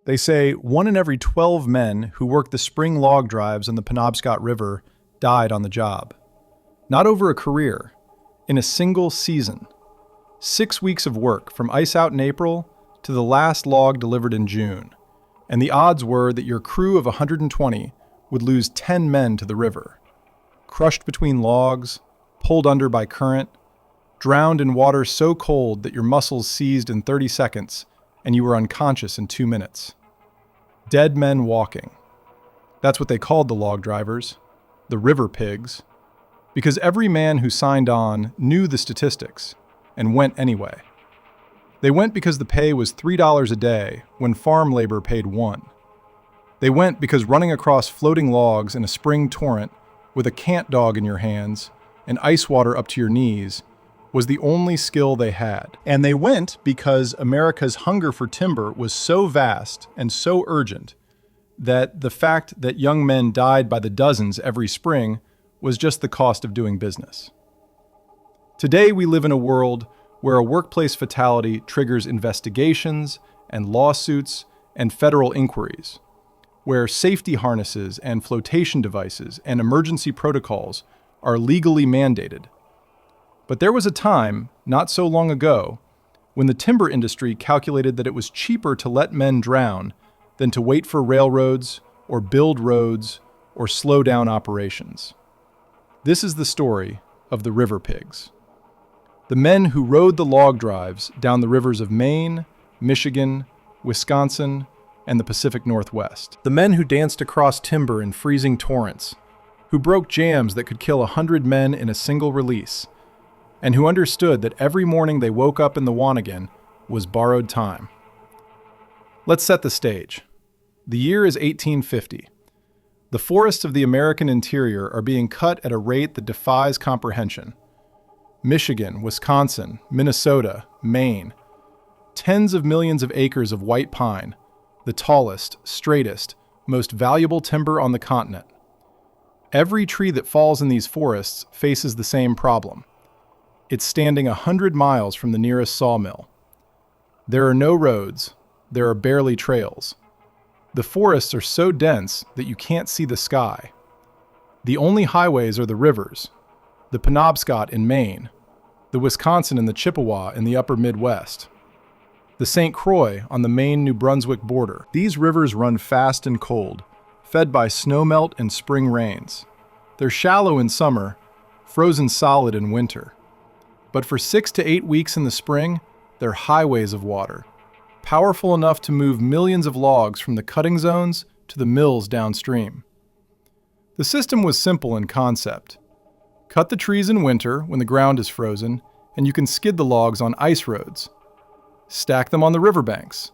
They say 1 in every 12 men who worked the spring log drives on the Penobscot River died on the job. Not over a career, in a single season. 6 weeks of work from ice out in April to the last log delivered in June. And the odds were that your crew of 120 would lose 10 men to the river. Crushed between logs, pulled under by current, drowned in water so cold that your muscles seized in 30 seconds and you were unconscious in 2 minutes. Dead men walking. That's what they called the log drivers, the river pigs, because every man who signed on knew the statistics and went anyway. They went because the pay was $3 a day when farm labor paid $1. They went because running across floating logs in a spring torrent with a cant dog in your hands and ice water up to your knees was the only skill they had. And they went because America's hunger for timber was so vast and so urgent that the fact that young men died by the dozens every spring was just the cost of doing business. Today we live in a world where a workplace fatality triggers investigations and lawsuits and federal inquiries, where safety harnesses and flotation devices and emergency protocols are legally mandated. But there was a time, not so long ago, when the timber industry calculated that it was cheaper to let men drown than to wait for railroads or build roads or slow down operations. This is the story of the river pigs. The men who rode the log drives down the rivers of Maine, Michigan, Wisconsin, and the Pacific Northwest. The men who danced across timber in freezing torrents, who broke jams that could kill 100 men in a single release, and who understood that every morning they woke up in the Wanagon was borrowed time. Let's set the stage. The year is 1850. The forests of the American interior are being cut at a rate that defies comprehension. Michigan, Wisconsin, Minnesota, Maine. Tens of millions of acres of white pine, the tallest, straightest, most valuable timber on the continent. Every tree that falls in these forests faces the same problem. It's standing 100 miles from the nearest sawmill. There are no roads. There are barely trails. The forests are so dense that you can't see the sky. The only highways are the rivers, the Penobscot in Maine, the Wisconsin and the Chippewa in the upper Midwest, the St. Croix on the Maine-New Brunswick border. These rivers run fast and cold, fed by snowmelt and spring rains. They're shallow in summer, frozen solid in winter. But for 6 to 8 weeks in the spring, they're highways of water, powerful enough to move millions of logs from the cutting zones to the mills downstream. The system was simple in concept. Cut the trees in winter when the ground is frozen, and you can skid the logs on ice roads. Stack them on the riverbanks.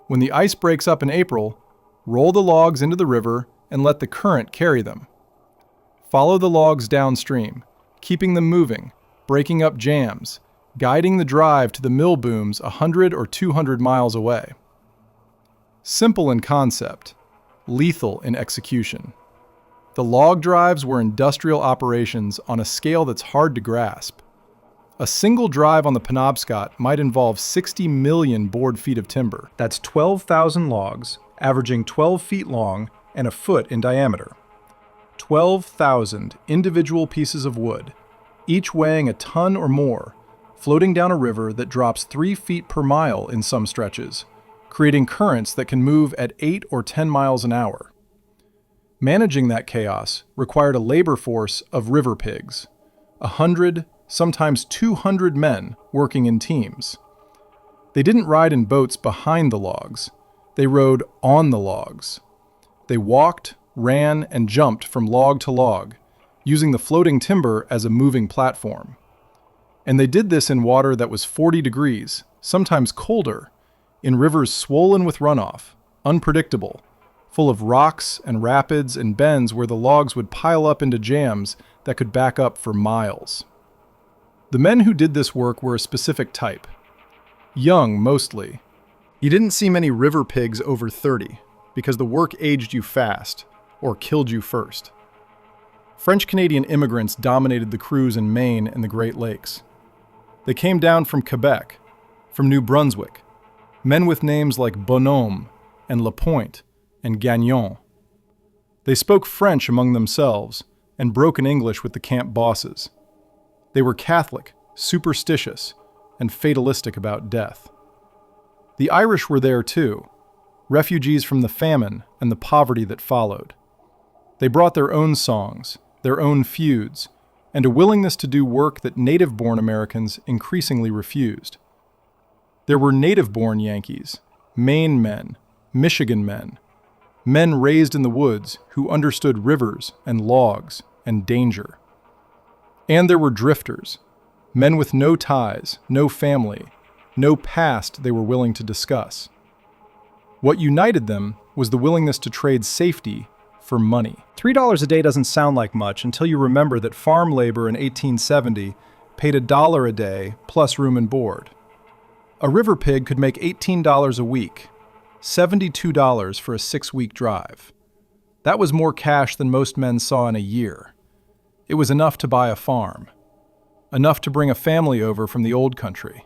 When the ice breaks up in April, roll the logs into the river and let the current carry them. Follow the logs downstream, keeping them moving, breaking up jams, guiding the drive to the mill booms 100 or 200 miles away. Simple in concept, lethal in execution. The log drives were industrial operations on a scale that's hard to grasp. A single drive on the Penobscot might involve 60 million board feet of timber. That's 12,000 logs, averaging 12 feet long and a foot in diameter. 12,000 individual pieces of wood, each weighing a ton or more, floating down a river that drops 3 feet per mile in some stretches, creating currents that can move at 8 or 10 miles an hour. Managing that chaos required a labor force of river pigs, 100, sometimes 200 men working in teams. They didn't ride in boats behind the logs. They rode on the logs. They walked, ran, and jumped from log to log, using the floating timber as a moving platform. And they did this in water that was 40 degrees, sometimes colder, in rivers swollen with runoff, unpredictable, full of rocks and rapids and bends where the logs would pile up into jams that could back up for miles. The men who did this work were a specific type. Young, mostly. You didn't see many river pigs over 30, because the work aged you fast, or killed you first. French-Canadian immigrants dominated the crews in Maine and the Great Lakes. They came down from Quebec, from New Brunswick, men with names like Bonhomme, and La Pointe and Gagnon. They spoke French among themselves and broken English with the camp bosses. They were Catholic, superstitious, and fatalistic about death. The Irish were there too, refugees from the famine and the poverty that followed. They brought their own songs, their own feuds, and a willingness to do work that native-born Americans increasingly refused. There were native-born Yankees, Maine men, Michigan men, men raised in the woods who understood rivers and logs and danger. And there were drifters, men with no ties, no family, no past they were willing to discuss. What united them was the willingness to trade safety for money. $3 a day doesn't sound like much until you remember that farm labor in 1870 paid $1 a day plus room and board. A river pig could make $18 a week, $72 for a 6-week drive. That was more cash than most men saw in a year. It was enough to buy a farm, enough to bring a family over from the old country,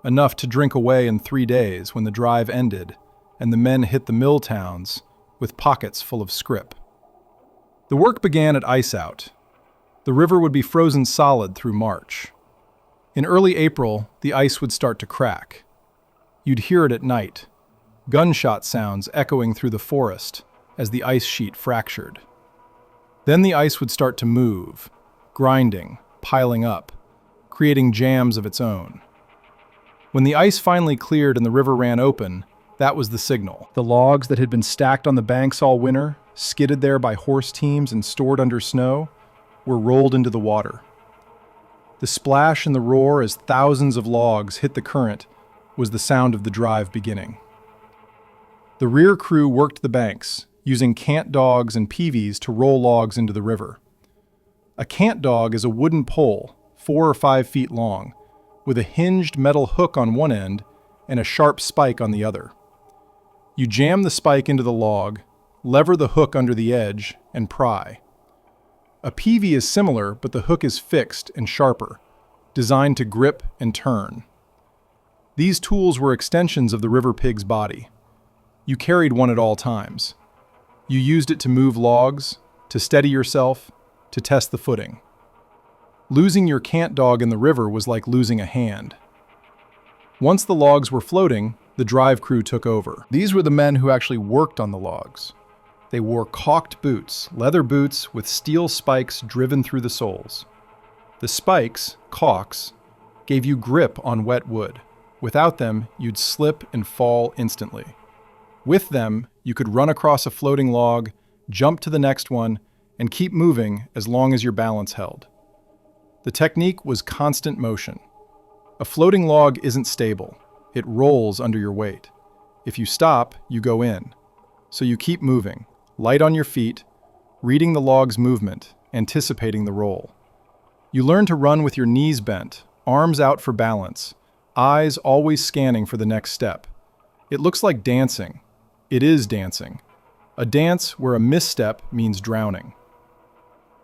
enough to drink away in 3 days when the drive ended and the men hit the mill towns with pockets full of scrip. The work began at ice out. The river would be frozen solid through March. In early April, the ice would start to crack. You'd hear it at night, gunshot sounds echoing through the forest as the ice sheet fractured. Then the ice would start to move, grinding, piling up, creating jams of its own. When the ice finally cleared and the river ran open, that was the signal. The logs that had been stacked on the banks all winter, skidded there by horse teams and stored under snow, were rolled into the water. The splash and the roar as thousands of logs hit the current was the sound of the drive beginning. The rear crew worked the banks, using cant dogs and peavies to roll logs into the river. A cant dog is a wooden pole, 4 or 5 feet long, with a hinged metal hook on one end and a sharp spike on the other. You jam the spike into the log, lever the hook under the edge, and pry. A peavey is similar, but the hook is fixed and sharper, designed to grip and turn. These tools were extensions of the river pig's body. You carried one at all times. You used it to move logs, to steady yourself, to test the footing. Losing your cant dog in the river was like losing a hand. Once the logs were floating, the drive crew took over. These were the men who actually worked on the logs. They wore caulked boots, leather boots with steel spikes driven through the soles. The spikes, caulks, gave you grip on wet wood. Without them, you'd slip and fall instantly. With them, you could run across a floating log, jump to the next one, and keep moving as long as your balance held. The technique was constant motion. A floating log isn't stable. It rolls under your weight. If you stop, you go in. So you keep moving, light on your feet, reading the log's movement, anticipating the roll. You learn to run with your knees bent, arms out for balance, eyes always scanning for the next step. It looks like dancing. It is dancing. A dance where a misstep means drowning.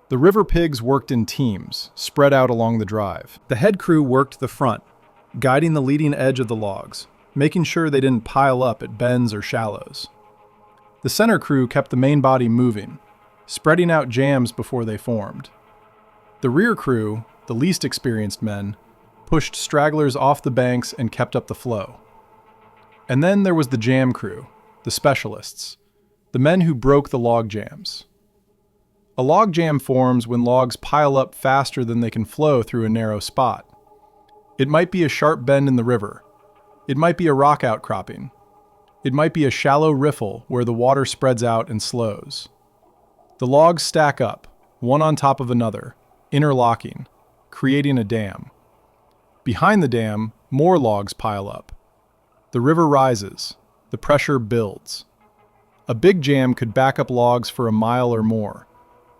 The river pigs worked in teams, spread out along the drive. The head crew worked the front, guiding the leading edge of the logs, making sure they didn't pile up at bends or shallows. The center crew kept the main body moving, spreading out jams before they formed. The rear crew, the least experienced men, pushed stragglers off the banks and kept up the flow. And then there was the jam crew, the specialists, the men who broke the log jams. A log jam forms when logs pile up faster than they can flow through a narrow spot. It might be a sharp bend in the river. It might be a rock outcropping. It might be a shallow riffle where the water spreads out and slows. The logs stack up, one on top of another, interlocking, creating a dam. Behind the dam, more logs pile up. The river rises. The pressure builds. A big jam could back up logs for a mile or more.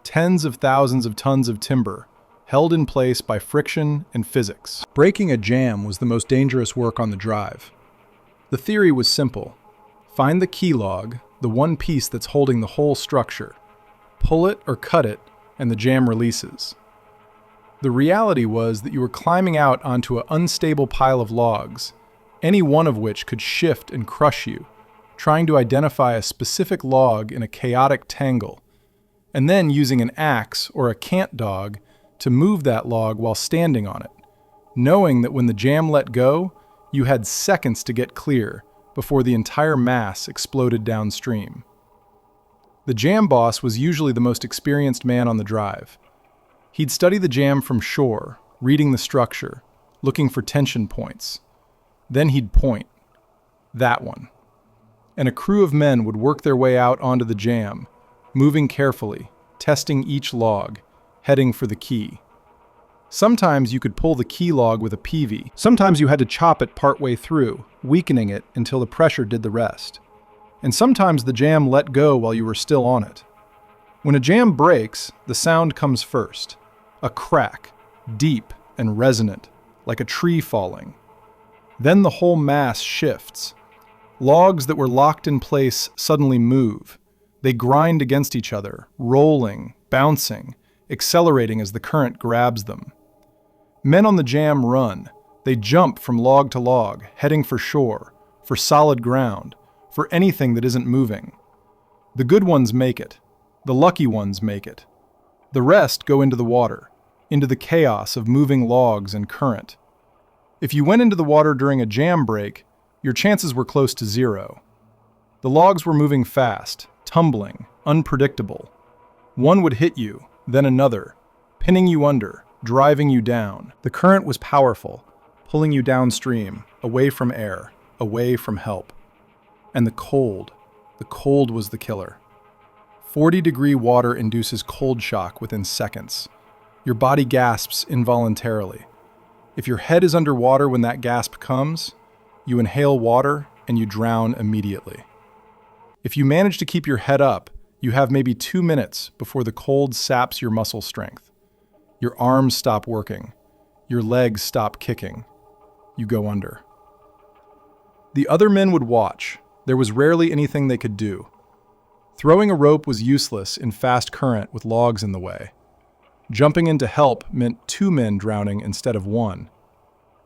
Tens of thousands of tons of timber, held in place by friction and physics. Breaking a jam was the most dangerous work on the drive. The theory was simple. Find the key log, the one piece that's holding the whole structure. Pull it or cut it, and the jam releases. The reality was that you were climbing out onto an unstable pile of logs, any one of which could shift and crush you, trying to identify a specific log in a chaotic tangle, and then using an axe or a cant dog to move that log while standing on it, knowing that when the jam let go, you had seconds to get clear before the entire mass exploded downstream. The jam boss was usually the most experienced man on the drive. He'd study the jam from shore, reading the structure, looking for tension points. Then he'd point. That one. And a crew of men would work their way out onto the jam, moving carefully, testing each log, heading for the key. Sometimes you could pull the key log with a peavey. Sometimes you had to chop it partway through, weakening it until the pressure did the rest. And sometimes the jam let go while you were still on it. When a jam breaks, the sound comes first. A crack, deep and resonant, like a tree falling. Then the whole mass shifts. Logs that were locked in place suddenly move. They grind against each other, rolling, bouncing, accelerating as the current grabs them. Men on the jam run. They jump from log to log, heading for shore, for solid ground, for anything that isn't moving. The good ones make it. The lucky ones make it. The rest go into the water, into the chaos of moving logs and current. If you went into the water during a jam break, your chances were close to zero. The logs were moving fast, tumbling, unpredictable. One would hit you, then another, pinning you under, driving you down. The current was powerful, pulling you downstream, away from air, away from help. And the cold was the killer. 40-degree water induces cold shock within seconds. Your body gasps involuntarily. If your head is underwater when that gasp comes, you inhale water and you drown immediately. If you manage to keep your head up, you have maybe 2 minutes before the cold saps your muscle strength. Your arms stop working. Your legs stop kicking. You go under. The other men would watch. There was rarely anything they could do. Throwing a rope was useless in fast current with logs in the way. Jumping in to help meant 2 men drowning instead of 1.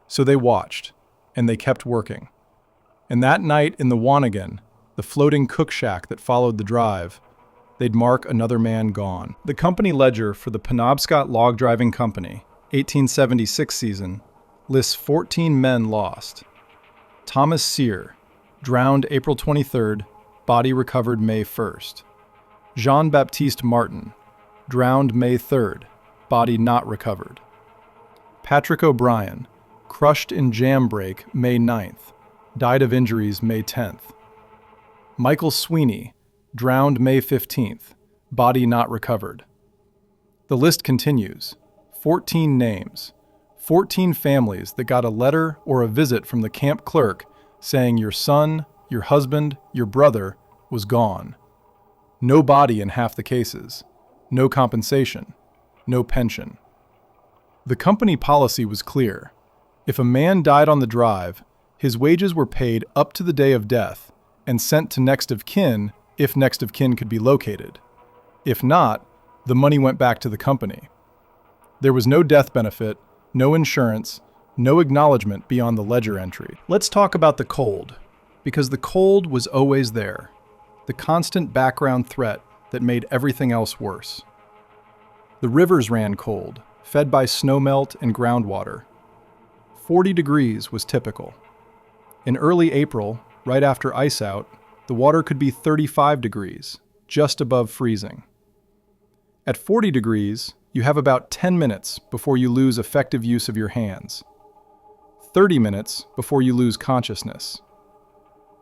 So they watched, and they kept working. And that night in the Wanagan, the floating cook shack that followed the drive, they'd mark another man gone. The company ledger for the Penobscot Log Driving Company, 1876 season, lists 14 men lost. Thomas Sear, drowned April 23rd, body recovered May 1st. Jean-Baptiste Martin, drowned May 3rd, body not recovered. Patrick O'Brien, crushed in jam break May 9th, died of injuries May 10th. Michael Sweeney, drowned May 15th, body not recovered. The list continues. 14 names, 14 families that got a letter or a visit from the camp clerk saying your son, your husband, your brother was gone. No body in half the cases. No compensation. No pension. The company policy was clear. If a man died on the drive, his wages were paid up to the day of death and sent to next of kin if next of kin could be located. If not, the money went back to the company. There was no death benefit, no insurance, no acknowledgement beyond the ledger entry. Let's talk about the cold, because the cold was always there, the constant background threat that made everything else worse. The rivers ran cold, fed by snowmelt and groundwater. 40 degrees was typical. In early April, right after ice out, the water could be 35 degrees, just above freezing. At 40 degrees, you have about 10 minutes before you lose effective use of your hands. 30 minutes before you lose consciousness.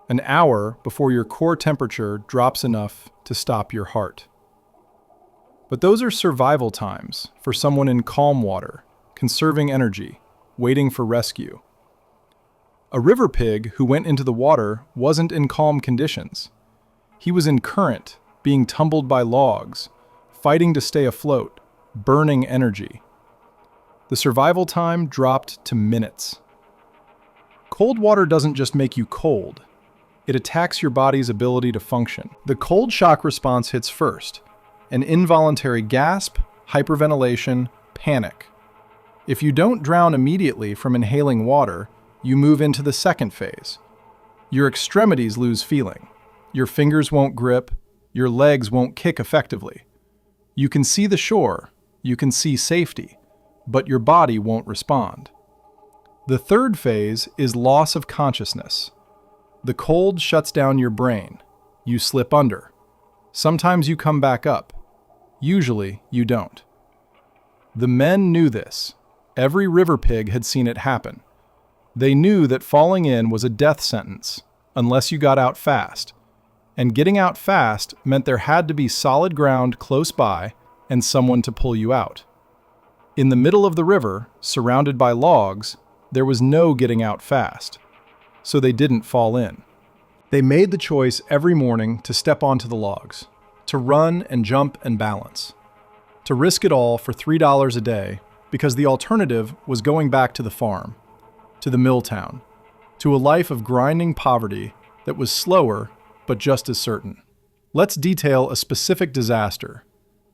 An hour before your core temperature drops enough to stop your heart. But those are survival times for someone in calm water, conserving energy, waiting for rescue. A river pig who went into the water wasn't in calm conditions. He was in current, being tumbled by logs, fighting to stay afloat, burning energy. The survival time dropped to minutes. Cold water doesn't just make you cold. It attacks your body's ability to function. The cold shock response hits first. An involuntary gasp, hyperventilation, panic. If you don't drown immediately from inhaling water, you move into the second phase. Your extremities lose feeling. Your fingers won't grip, your legs won't kick effectively. You can see the shore, you can see safety, but your body won't respond. The third phase is loss of consciousness. The cold shuts down your brain. You slip under. Sometimes you come back up. Usually, you don't. The men knew this. Every river pig had seen it happen. They knew that falling in was a death sentence, unless you got out fast. And getting out fast meant there had to be solid ground close by and someone to pull you out. In the middle of the river, surrounded by logs, there was no getting out fast. So they didn't fall in. They made the choice every morning to step onto the logs, to run and jump and balance, to risk it all for $3 a day because the alternative was going back to the farm, to the mill town, to a life of grinding poverty that was slower but just as certain. Let's detail a specific disaster,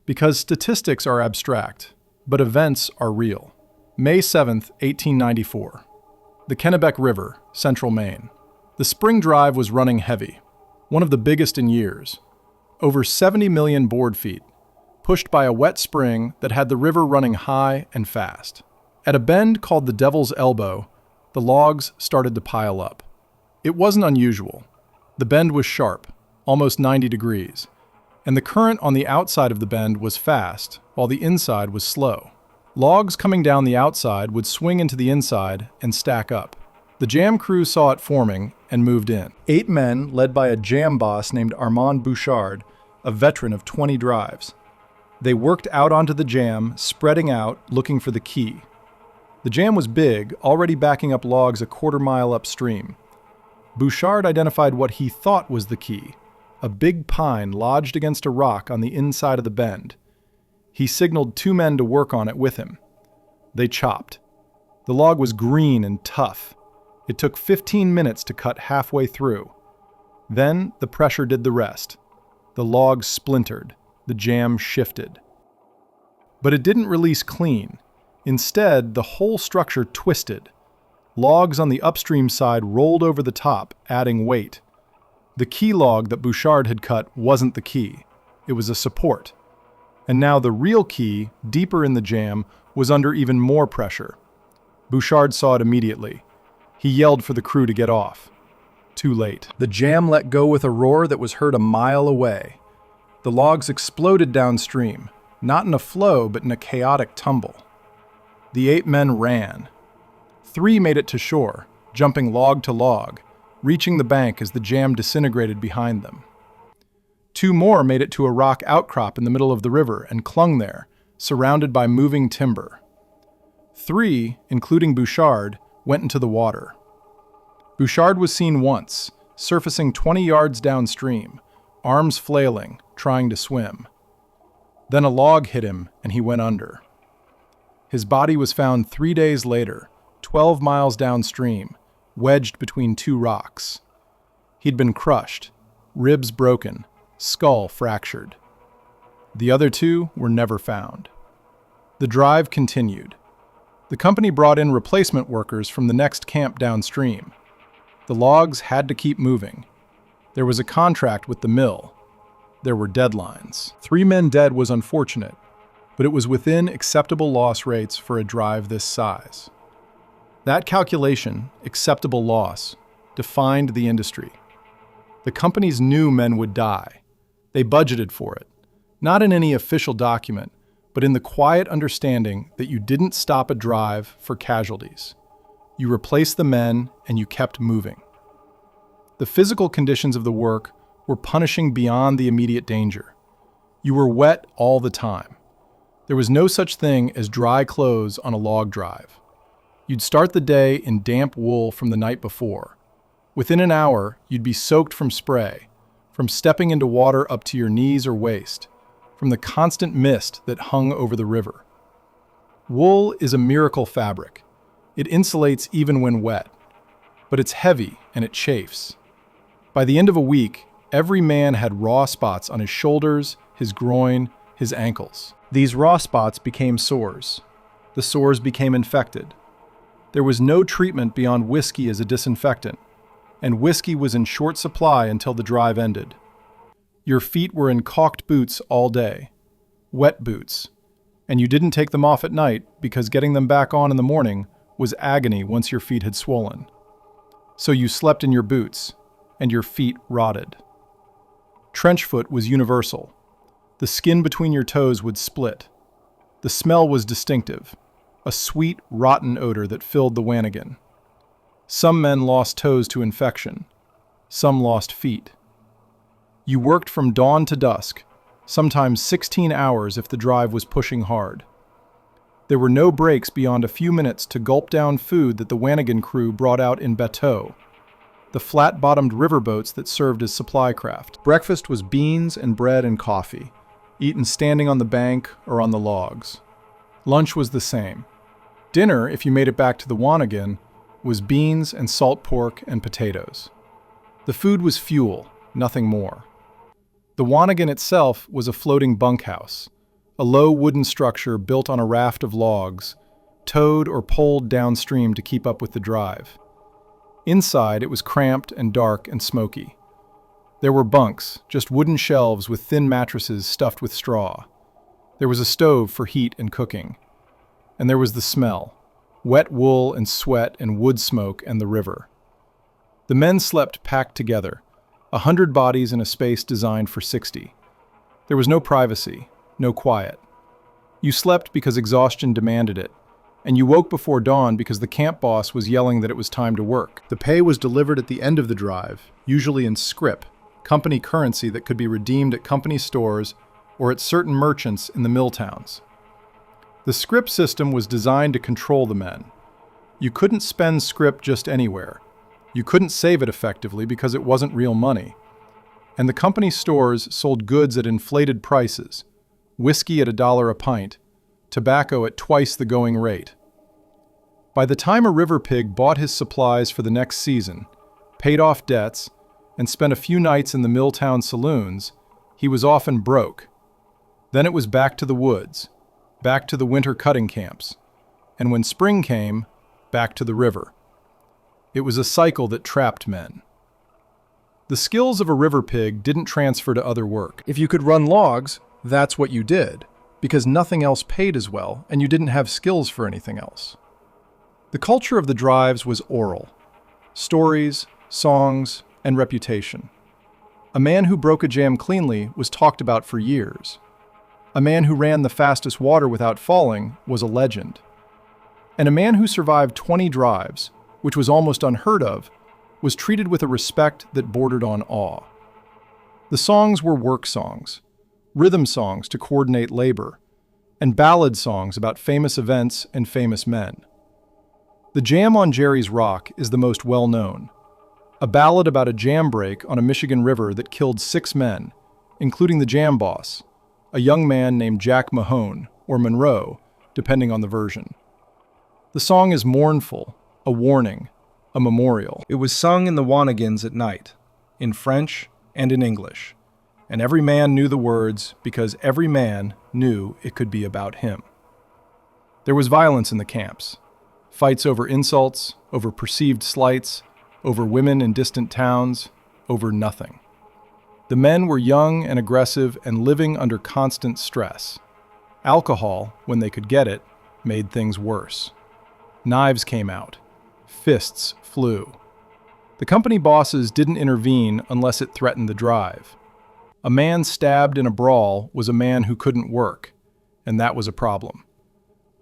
because statistics are abstract, but events are real. May 7th, 1894. The Kennebec River, central Maine. The spring drive was running heavy, one of the biggest in years. Over 70 million board feet, pushed by a wet spring that had the river running high and fast. At a bend called the Devil's Elbow, the logs started to pile up. It wasn't unusual. The bend was sharp, almost 90 degrees, and the current on the outside of the bend was fast, while the inside was slow. Logs coming down the outside would swing into the inside and stack up. The jam crew saw it forming and moved in. 8 men, led by a jam boss named Armand Bouchard, a veteran of 20 drives. They worked out onto the jam, spreading out, looking for the key. The jam was big, already backing up logs a quarter-mile upstream. Bouchard identified what he thought was the key, a big pine lodged against a rock on the inside of the bend. He signaled 2 men to work on it with him. They chopped. The log was green and tough. It took 15 minutes to cut halfway through. Then the pressure did the rest. The log splintered. The jam shifted. But it didn't release clean. Instead, the whole structure twisted. Logs on the upstream side rolled over the top, adding weight. The key log that Bouchard had cut wasn't the key. It was a support. And now the real key, deeper in the jam, was under even more pressure. Bouchard saw it immediately. He yelled for the crew to get off. Too late. The jam let go with a roar that was heard a mile away. The logs exploded downstream, not in a flow, but in a chaotic tumble. The 8 men ran. 3 made it to shore, jumping log to log, reaching the bank as the jam disintegrated behind them. 2 more made it to a rock outcrop in the middle of the river and clung there, surrounded by moving timber. 3, including Bouchard, went into the water. Bouchard was seen once, surfacing 20 yards downstream, arms flailing, trying to swim. Then a log hit him and he went under. His body was found 3 days later, 12 miles downstream, wedged between 2 rocks. He'd been crushed, ribs broken, skull fractured. The other 2 were never found. The drive continued. The company brought in replacement workers from the next camp downstream. The logs had to keep moving. There was a contract with the mill. There were deadlines. 3 men dead was unfortunate, but it was within acceptable loss rates for a drive this size. That calculation, acceptable loss, defined the industry. The companies knew men would die. They budgeted for it, not in any official document, but in the quiet understanding that you didn't stop a drive for casualties. You replaced the men and you kept moving. The physical conditions of the work were punishing beyond the immediate danger. You were wet all the time. There was no such thing as dry clothes on a log drive. You'd start the day in damp wool from the night before. Within an hour, you'd be soaked from spray, from stepping into water up to your knees or waist, from the constant mist that hung over the river. Wool is a miracle fabric. It insulates even when wet, but it's heavy and it chafes. By the end of a week, every man had raw spots on his shoulders, his groin, his ankles. These raw spots became sores. The sores became infected. There was no treatment beyond whiskey as a disinfectant. and whiskey was in short supply until the drive ended. Your feet were in caulked boots all day, wet boots, and you didn't take them off at night because getting them back on in the morning was agony once your feet had swollen. So you slept in your boots, and your feet rotted. Trench foot was universal. The skin between your toes would split. The smell was distinctive, a sweet, rotten odor that filled the Wanigan. Some men lost toes to infection. Some lost feet. You worked from dawn to dusk, sometimes 16 hours if the drive was pushing hard. There were no breaks beyond a few minutes to gulp down food that the Wanigan crew brought out in bateaux, the flat-bottomed riverboats that served as supply craft. Breakfast was beans and bread and coffee, eaten standing on the bank or on the logs. Lunch was the same. Dinner, if you made it back to the Wanigan, was beans and salt pork and potatoes. The food was fuel, nothing more. The Wanigan itself was a floating bunkhouse, a low wooden structure built on a raft of logs, towed or poled downstream to keep up with the drive. Inside, it was cramped and dark and smoky. There were bunks, just wooden shelves with thin mattresses stuffed with straw. There was a stove for heat and cooking. And there was the smell, wet wool and sweat and wood smoke and the river. The men slept packed together, 100 bodies in a space designed for 60. There was no privacy, no quiet. You slept because exhaustion demanded it, and you woke before dawn because the camp boss was yelling that it was time to work. The pay was delivered at the end of the drive, usually in scrip, company currency that could be redeemed at company stores or at certain merchants in the mill towns. The scrip system was designed to control the men. You couldn't spend scrip just anywhere. You couldn't save it effectively because it wasn't real money. And the company stores sold goods at inflated prices, whiskey at $1 a pint, tobacco at twice the going rate. By the time a river pig bought his supplies for the next season, paid off debts, and spent a few nights in the Milltown saloons, he was often broke. Then it was back to the woods, back to the winter cutting camps, and when spring came, back to the river. It was a cycle that trapped men. The skills of a river pig didn't transfer to other work. If you could run logs, that's what you did, because nothing else paid as well, and you didn't have skills for anything else. The culture of the drives was oral. Stories, songs, and reputation. A man who broke a jam cleanly was talked about for years. A man who ran the fastest water without falling was a legend. And a man who survived 20 drives, which was almost unheard of, was treated with a respect that bordered on awe. The songs were work songs, rhythm songs to coordinate labor, and ballad songs about famous events and famous men. The Jam on Jerry's Rock is the most well-known, a ballad about a jam break on a Michigan river that killed 6 men, including the jam boss, a young man named Jack Mahone, or Monroe, depending on the version. The song is mournful, a warning, a memorial. It was sung in the Wanigans at night, in French and in English, and every man knew the words because every man knew it could be about him. There was violence in the camps, fights over insults, over perceived slights, over women in distant towns, over nothing. The men were young and aggressive and living under constant stress. Alcohol, when they could get it, made things worse. Knives came out. Fists flew. The company bosses didn't intervene unless it threatened the drive. A man stabbed in a brawl was a man who couldn't work, and that was a problem.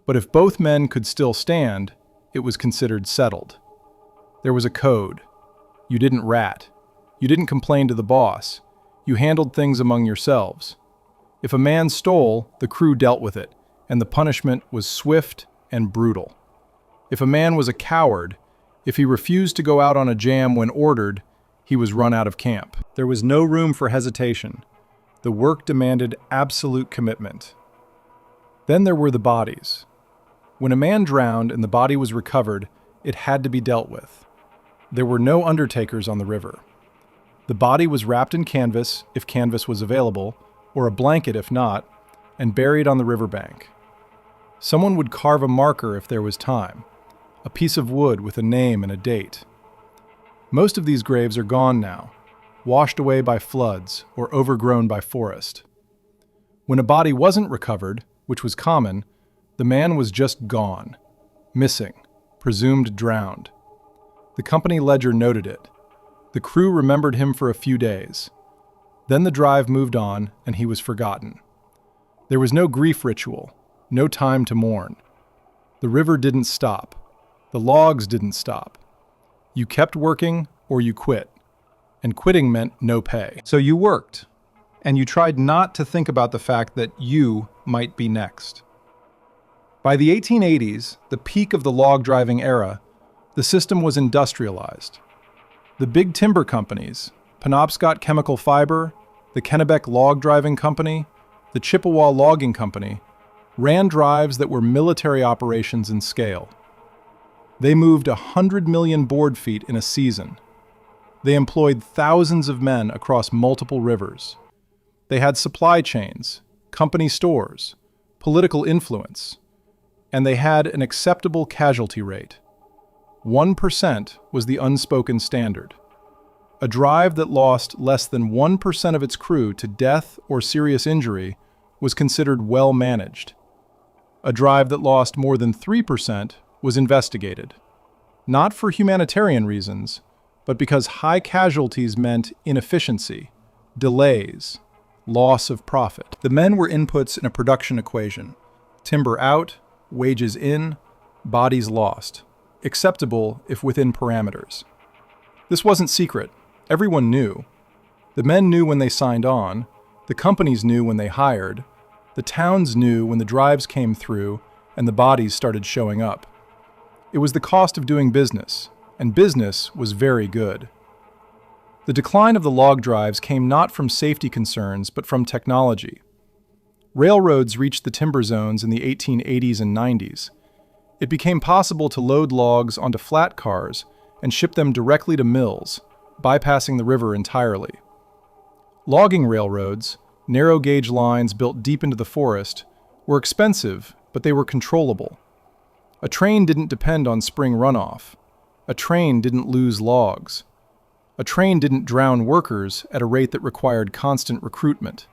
But if both men could still stand, it was considered settled. There was a code. You didn't rat. You didn't complain to the boss. You handled things among yourselves. If a man stole, the crew dealt with it, and the punishment was swift and brutal. If a man was a coward, if he refused to go out on a jam when ordered, he was run out of camp. There was no room for hesitation. The work demanded absolute commitment. Then there were the bodies. When a man drowned and the body was recovered, it had to be dealt with. There were no undertakers on the river. The body was wrapped in canvas, if canvas was available, or a blanket if not, and buried on the riverbank. Someone would carve a marker if there was time, a piece of wood with a name and a date. Most of these graves are gone now, washed away by floods or overgrown by forest. When a body wasn't recovered, which was common, the man was just gone, missing, presumed drowned. The company ledger noted it. The crew remembered him for a few days. Then the drive moved on and he was forgotten. There was no grief ritual, no time to mourn. The river didn't stop. The logs didn't stop. You kept working or you quit. And quitting meant no pay. So you worked, and you tried not to think about the fact that you might be next. By the 1880s, the peak of the log driving era, the system was industrialized. The big timber companies, Penobscot Chemical Fiber, the Kennebec Log Driving Company, the Chippewa Logging Company, ran drives that were military operations in scale. They moved 100 million board feet in a season. They employed thousands of men across multiple rivers. They had supply chains, company stores, political influence, and they had an acceptable casualty rate. 1% was the unspoken standard. A drive that lost less than 1% of its crew to death or serious injury was considered well managed. A drive that lost more than 3% was investigated, not for humanitarian reasons, but because high casualties meant inefficiency, delays, loss of profit. The men were inputs in a production equation. Timber out, wages in, bodies lost. Acceptable if within parameters. This wasn't secret. Everyone knew. The men knew when they signed on, the companies knew when they hired, the towns knew when the drives came through and the bodies started showing up. It was the cost of doing business, and business was very good. The decline of the log drives came not from safety concerns, but from technology. Railroads reached the timber zones in the 1880s and 90s. It became possible to load logs onto flat cars and ship them directly to mills, bypassing the river entirely. Logging railroads, narrow-gauge lines built deep into the forest, were expensive, but they were controllable. A train didn't depend on spring runoff. A train didn't lose logs. A train didn't drown workers at a rate that required constant recruitment.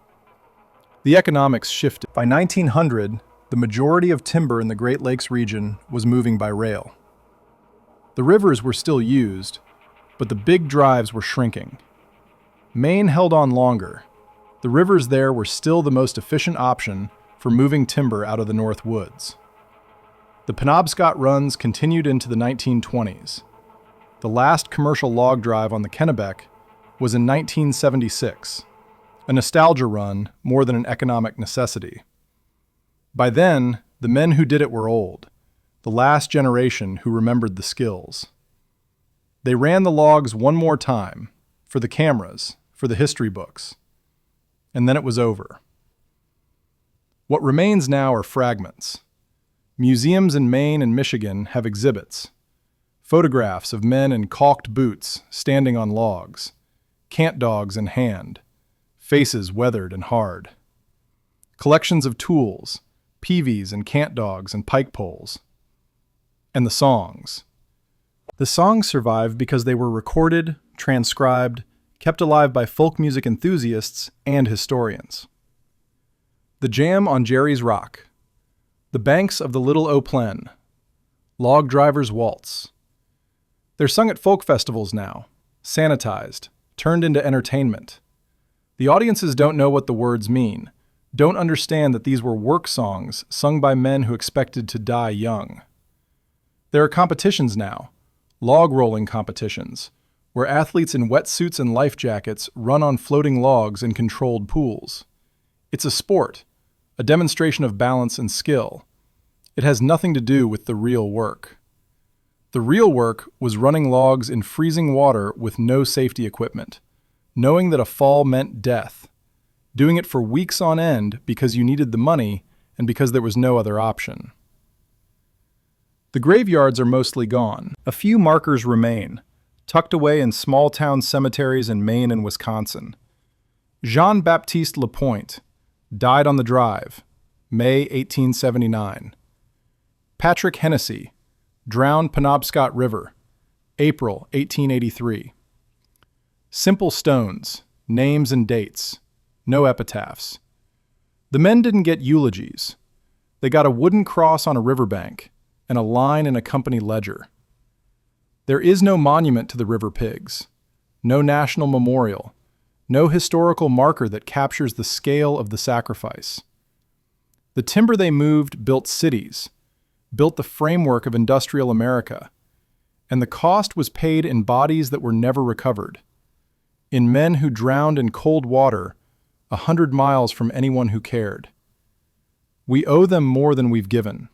The economics shifted. By 1900, the majority of timber in the Great Lakes region was moving by rail. The rivers were still used, but the big drives were shrinking. Maine held on longer. The rivers there were still the most efficient option for moving timber out of the North Woods. The Penobscot runs continued into the 1920s. The last commercial log drive on the Kennebec was in 1976, a nostalgia run more than an economic necessity. By then, the men who did it were old, the last generation who remembered the skills. They ran the logs one more time, for the cameras, for the history books, and then it was over. What remains now are fragments. Museums in Maine and Michigan have exhibits. Photographs of men in caulked boots standing on logs, cant dogs in hand, faces weathered and hard. Collections of tools, peavies and cant dogs and pike poles. And the songs. The songs survive because they were recorded, transcribed, kept alive by folk music enthusiasts and historians. The Jam on Jerry's Rock, The Banks of the Little Eau Pleine, Log Driver's Waltz. They're sung at folk festivals now, sanitized, turned into entertainment. The audiences don't know what the words mean, don't understand that these were work songs sung by men who expected to die young. There are competitions now, log rolling competitions, where athletes in wetsuits and life jackets run on floating logs in controlled pools. It's a sport, a demonstration of balance and skill. It has nothing to do with the real work. The real work was running logs in freezing water with no safety equipment, knowing that a fall meant death, doing it for weeks on end because you needed the money and because there was no other option. The graveyards are mostly gone. A few markers remain, tucked away in small-town cemeteries in Maine and Wisconsin. Jean-Baptiste Lapointe died on the drive, May 1879. Patrick Hennessy drowned Penobscot River, April 1883. Simple stones, names and dates, no epitaphs. The men didn't get eulogies. They got a wooden cross on a riverbank and a line in a company ledger. There is no monument to the river pigs, no national memorial, no historical marker that captures the scale of the sacrifice. The timber they moved built cities, built the framework of industrial America, and the cost was paid in bodies that were never recovered, in men who drowned in cold water 100 miles from anyone who cared. We owe them more than we've given.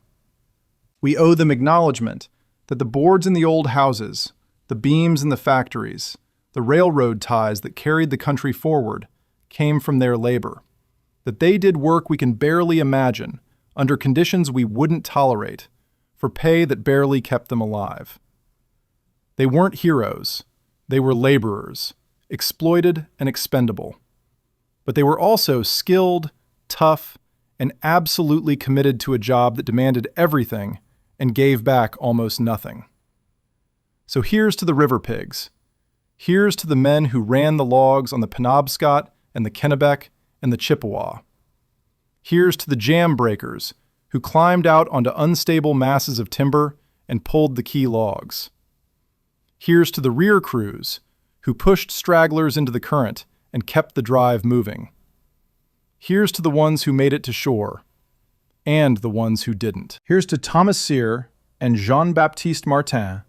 We owe them acknowledgement that the boards in the old houses, the beams in the factories, the railroad ties that carried the country forward came from their labor, that they did work we can barely imagine under conditions we wouldn't tolerate, for pay that barely kept them alive. They weren't heroes, they were laborers, exploited and expendable. But they were also skilled, tough, and absolutely committed to a job that demanded everything and gave back almost nothing. So here's to the river pigs. Here's to the men who ran the logs on the Penobscot and the Kennebec and the Chippewa. Here's to the jam breakers who climbed out onto unstable masses of timber and pulled the key logs. Here's to the rear crews who pushed stragglers into the current and kept the drive moving. Here's to the ones who made it to shore, and the ones who didn't. Here's to Thomas Cyr and Jean-Baptiste Martin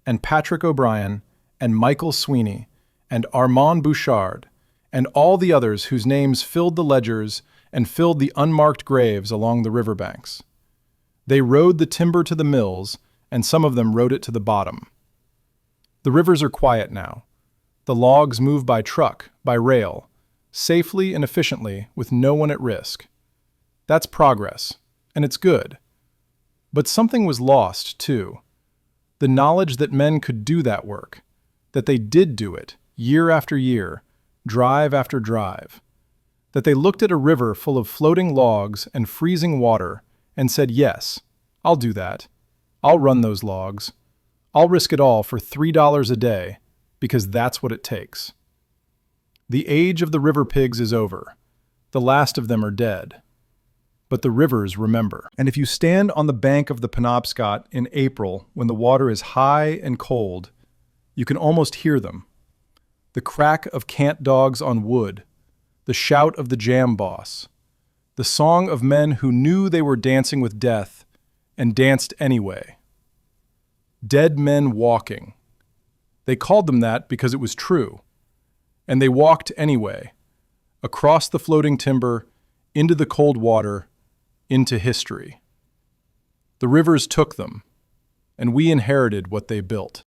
and Patrick O'Brien and Michael Sweeney and Armand Bouchard and all the others whose names filled the ledgers and filled the unmarked graves along the riverbanks. They rode the timber to the mills, and some of them rode it to the bottom. The rivers are quiet now. The logs move by truck, by rail, safely and efficiently with no one at risk. That's progress, and it's good. But something was lost, too. The knowledge that men could do that work, that they did do it, year after year, drive after drive, that they looked at a river full of floating logs and freezing water and said, yes, I'll do that. I'll run those logs. I'll risk it all for $3 a day, because that's what it takes. The age of the river pigs is over. The last of them are dead. But the rivers remember. And if you stand on the bank of the Penobscot in April when the water is high and cold, you can almost hear them. The crack of cant dogs on wood, the shout of the jam boss, the song of men who knew they were dancing with death and danced anyway. Dead men walking. They called them that because it was true. And they walked anyway, across the floating timber, into the cold water, into history. The rivers took them, and we inherited what they built.